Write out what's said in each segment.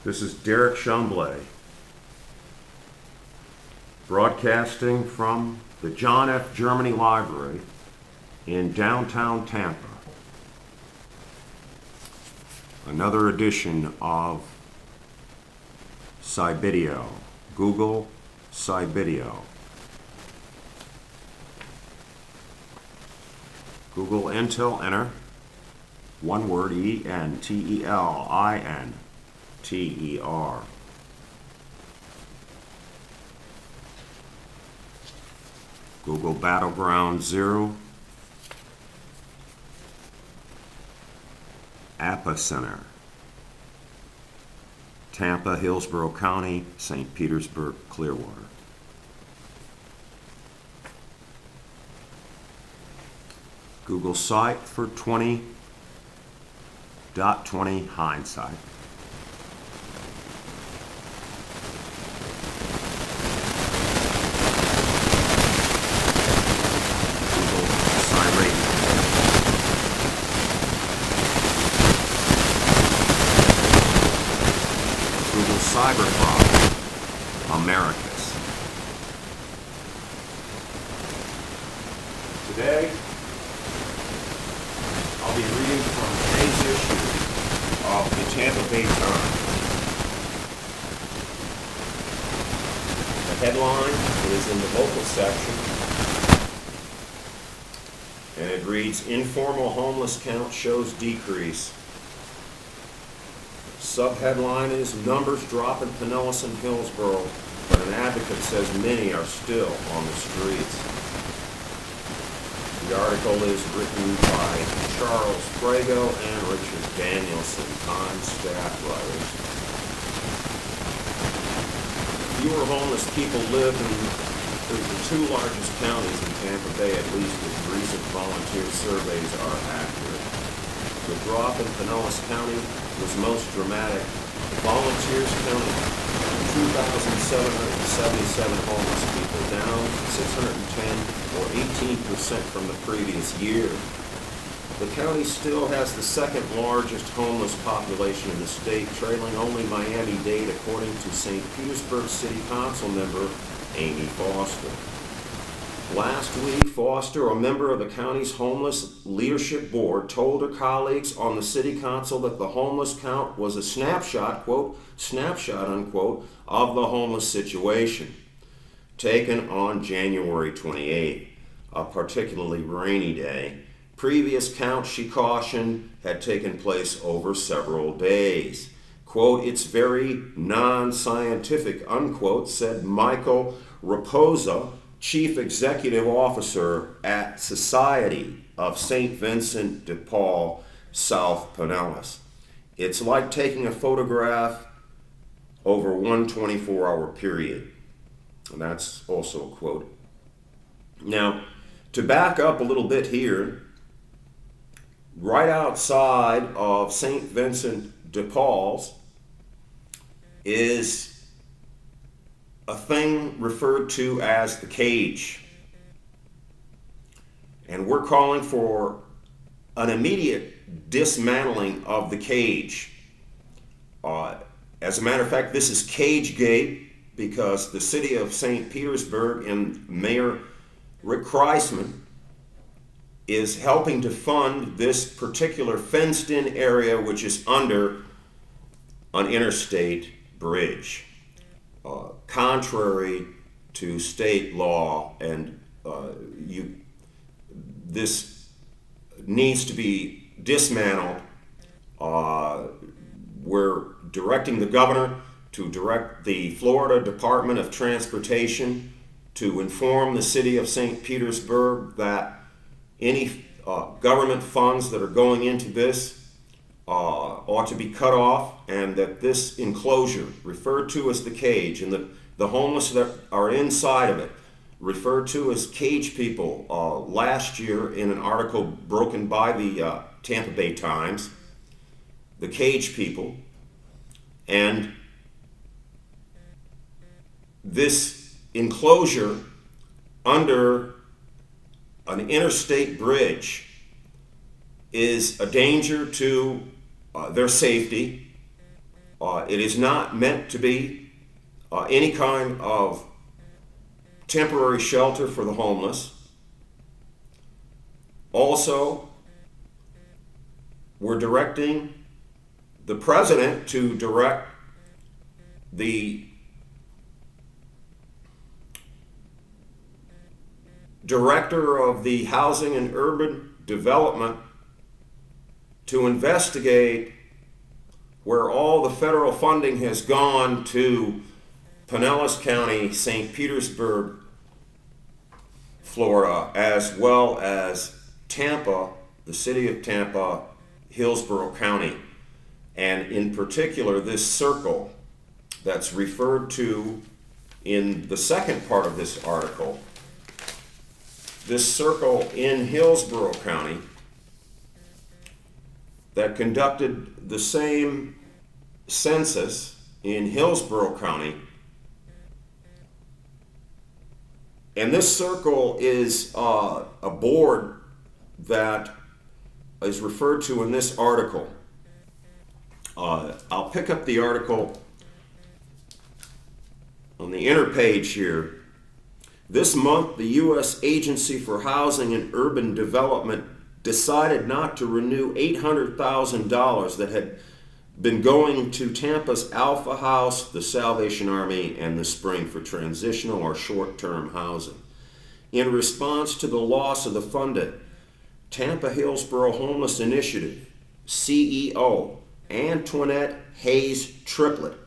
This is Derek Chamblee, broadcasting from the John F. Germany Library in downtown Tampa. Another edition of CYBITEO, Google CYBITEO. Google ENTELINTER, one word, ENTELINTER. Google Battleground 0, EPICENTER, Tampa, Hillsborough County, St. Petersburg, Clearwater. Google site for 20.20 hindsight. Google Cyradyo. Google Cyberfrey, Amerycus. Today, I'll be reading from today's issue of the Tampa Bay Times. The headline is in the local section, and it reads, "Informal homeless count shows decrease." Subheadline is, "Numbers drop in Pinellas and Hillsborough, but an advocate says many are still on the streets." The article is written by Charles Frago and Richard Danielson, Times staff writers. Fewer homeless people live in the two largest counties in Tampa Bay, at least if recent volunteer surveys are accurate. The drop in Pinellas County was most dramatic. Volunteers counted 2,777 homeless people, down 610 or 18% from the previous year. The county still has the second largest homeless population in the state, trailing only Miami-Dade, according to St. Petersburg City Council member Amy Foster. Last week, Foster, a member of the county's homeless leadership board, told her colleagues on the city council that the homeless count was a snapshot, quote, snapshot, unquote, of the homeless situation, taken on January 28th, a particularly rainy day. Previous counts, she cautioned, had taken place over several days. Quote, "It's very non-scientific," unquote, said Michael Raposa, Chief Executive Officer at Society of St. Vincent de Paul, South Pinellas. "It's like taking a photograph over one 24-hour period." And that's also a quote. Now, to back up a little bit here, right outside of St. Vincent de Paul's is a thing referred to as the cage. And we're calling for an immediate dismantling of the cage. As a matter of fact, this is Cagegate because the city of St. Petersburg and Mayor Rick Kreisman is helping to fund this particular fenced-in area, which is under an interstate bridge. Contrary to state law, and this needs to be dismantled. We're directing the governor to direct the Florida Department of Transportation to inform the city of St. Petersburg that any government funds that are going into this ought to be cut off, and that this enclosure, referred to as the cage, and the homeless that are inside of it, referred to as cage people last year in an article broken by the Tampa Bay Times, the cage people, and this enclosure under an interstate bridge is a danger to their safety, It is not meant to be any kind of temporary shelter for the homeless. Also, we're directing the president to direct the director of the Housing and Urban Development to investigate where all the federal funding has gone to Pinellas County, St. Petersburg, Florida, as well as Tampa, the city of Tampa, Hillsborough County, and in particular this circle that's referred to in the second part of this article. This circle in Hillsborough County that conducted the same census in Hillsborough County. And this circle is a board that is referred to in this article. I'll pick up the article on the inner page here. This month, the U.S. Agency for Housing and Urban Development decided not to renew $800,000 that had been going to Tampa's Alpha House, the Salvation Army, and the Spring for transitional or short-term housing. In response to the loss of the funded Tampa Hillsborough Homeless Initiative, CEO Antoinette Hayes Triplett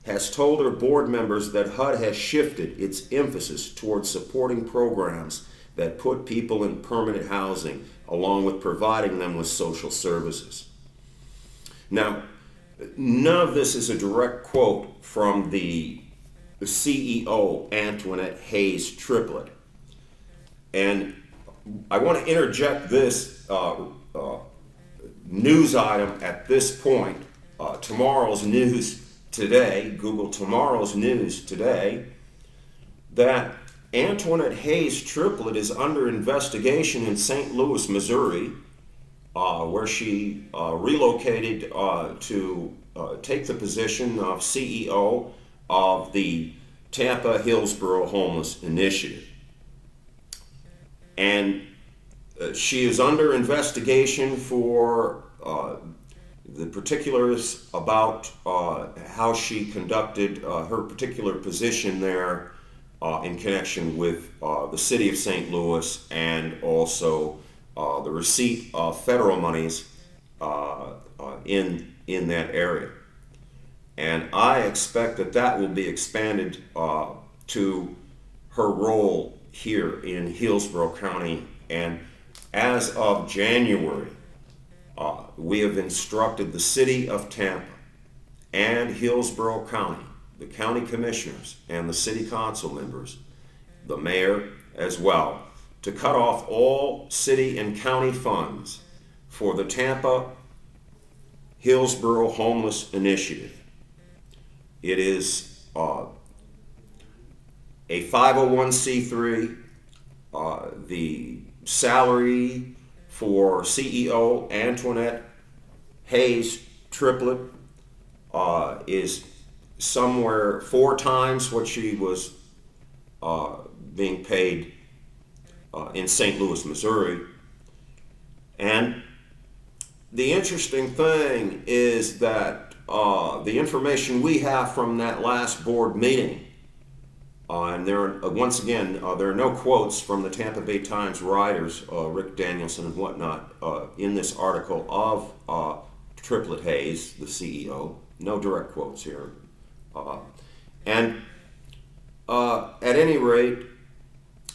has told her board members that HUD has shifted its emphasis towards supporting programs that put people in permanent housing, along with providing them with social services. Now, none of this is a direct quote from the CEO, Antoinette Hayes Triplett. And I want to interject this news item at this point. Tomorrow's News Today, Google Tomorrow's News Today, that Antoinette Hayes Triplett is under investigation in St. Louis, Missouri, where she relocated to take the position of CEO of the Tampa Hillsborough Homeless Initiative. And she is under investigation for the particulars about how she conducted her particular position there in connection with the city of St. Louis, and also the receipt of federal monies in that area. And I expect that that will be expanded to her role here in Hillsborough County. And as of January, we have instructed the city of Tampa and Hillsborough County, the county commissioners and the city council members, the mayor as well, to cut off all city and county funds for the Tampa Hillsborough Homeless Initiative. It is a 501c3. The salary for CEO Antoinette Hayes Triplett is somewhere 4 times what she was being paid in St. Louis, Missouri. And the interesting thing is that the information we have from that last board meeting, and there are, once again, there are no quotes from the Tampa Bay Times writers, Rick Danielson and whatnot, in this article of Triplett Hayes, the CEO. No direct quotes here. At any rate,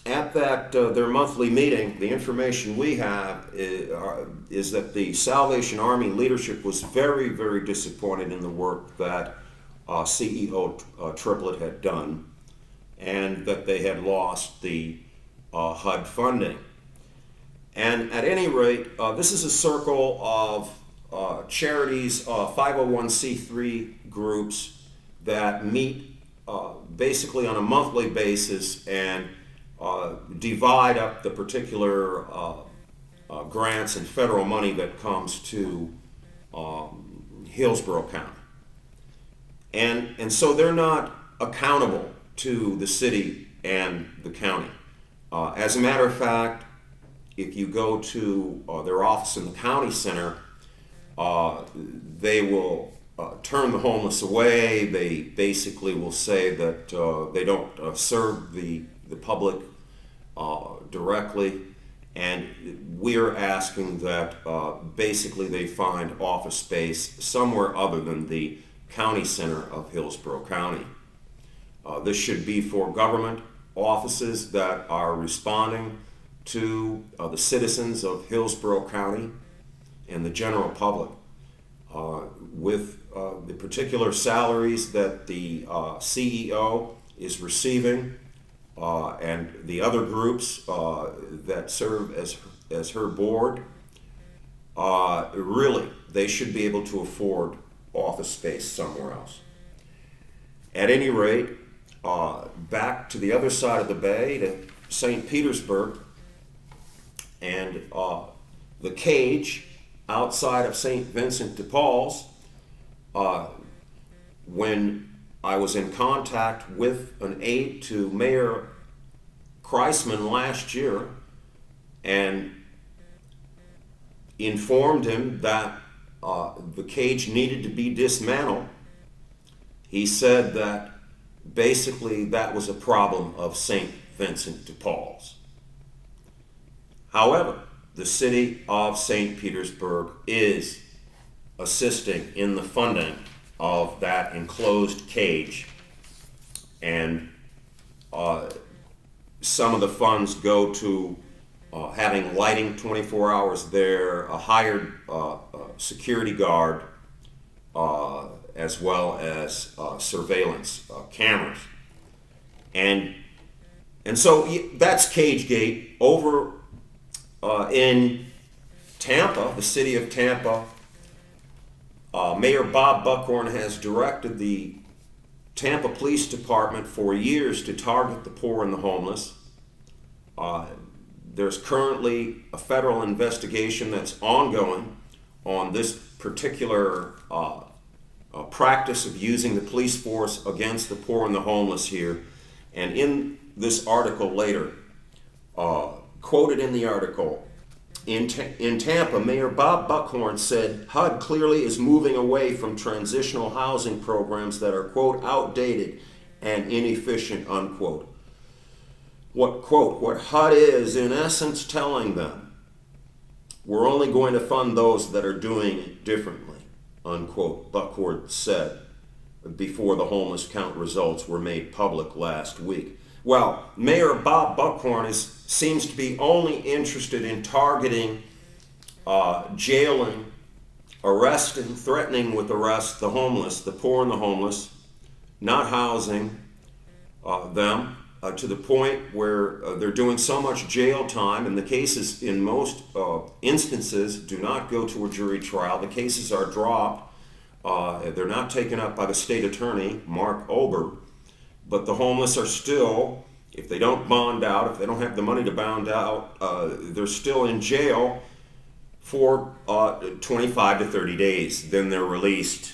at that their monthly meeting, the information we have is that the Salvation Army leadership was very, very disappointed in the work that CEO Triplett had done, and that they had lost the HUD funding. And at any rate, this is a circle of charities, 501c3 groups that meet basically on a monthly basis and divide up the particular grants and federal money that comes to Hillsborough County. And so they're not accountable to the city and the county. As a matter of fact, if you go to their office in the county center, they will turn the homeless away. They basically will say that they don't serve the public directly, and we're asking that basically they find office space somewhere other than the county center of Hillsborough County. This should be for government offices that are responding to the citizens of Hillsborough County and the general public with the particular salaries that the CEO is receiving and the other groups that serve as her board. Really, they should be able to afford office space somewhere else. At any rate, back to the other side of the bay, to St. Petersburg, and the cage outside of St. Vincent de Paul's. When I was in contact with an aide to Mayor Kreisman last year and informed him that the cage needed to be dismantled, he said that basically that was a problem of St. Vincent de Paul's. However, the city of St. Petersburg is assisting in the funding of that enclosed cage, and some of the funds go to having lighting 24 hours there, a hired security guard, as well as surveillance cameras. And so that's Cagegate. Over in Tampa, the city of Tampa, Mayor Bob Buckhorn has directed the Tampa Police Department for years to target the poor and the homeless. There's currently a federal investigation that's ongoing on this particular practice of using the police force against the poor and the homeless here. And in this article later, quoted in the article, in Tampa, Mayor Bob Buckhorn said HUD clearly is moving away from transitional housing programs that are, quote, outdated and inefficient, unquote. What HUD is, in essence, telling them, we're only going to fund those that are doing it differently, unquote, Buckhorn said before the homeless count results were made public last week. Well, Mayor Bob Buckhorn seems to be only interested in targeting, jailing, arresting, threatening with arrest the homeless, the poor and the homeless, not housing them to the point where they're doing so much jail time, and the cases in most instances do not go to a jury trial. The cases are dropped. They're not taken up by the state attorney, Mark Ober, but the homeless are still, if they don't bond out, if they don't have the money to bond out, they're still in jail for 25 to 30 days. Then they're released,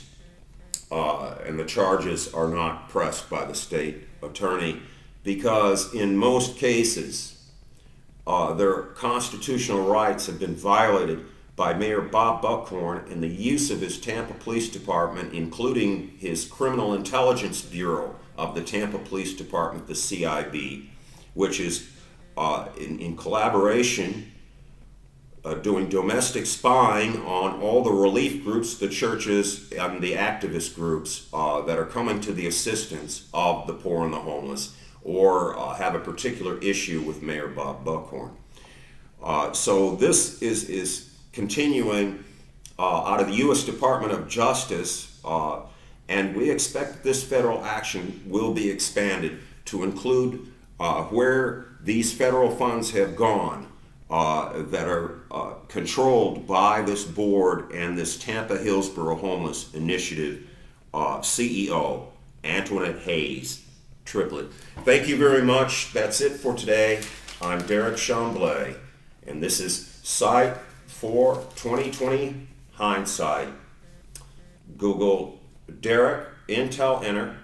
and the charges are not pressed by the state attorney, because in most cases, their constitutional rights have been violated by Mayor Bob Buckhorn in the use of his Tampa Police Department, including his Criminal Intelligence Bureau of the Tampa Police Department, the CIB, which is in collaboration doing domestic spying on all the relief groups, the churches, and the activist groups that are coming to the assistance of the poor and the homeless, or have a particular issue with Mayor Bob Buckhorn. So this is continuing out of the U.S. Department of Justice, and we expect this federal action will be expanded to include where these federal funds have gone that are controlled by this board and this Tampa Hillsborough Homeless Initiative CEO, Antoinette Hayes, TRIPLETT. Thank you very much. That's it for today. I'm Derek Chamblee, and this is Sight for 2020 Hindsight. Google Derek, INTELINTER.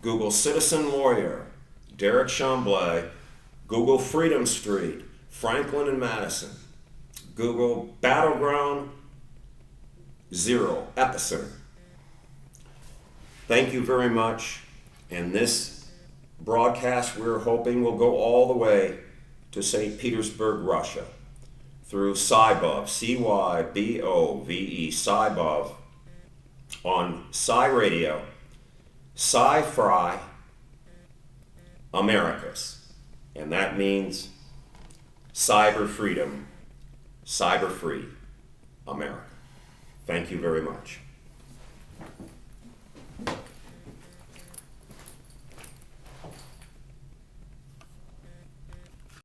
Google Citizen Lawyer, Derek Chamblee. Google Freedom Street, Franklin and Madison. Google Battleground 0, Epicenter. Thank you very much. And this broadcast we're hoping will go all the way to St. Petersburg, Russia, through Cybove, Cybove, Cybove, on Cyradyo, Cyberfrey, Amerycus. And that means cyber freedom, cyber free America. Thank you very much.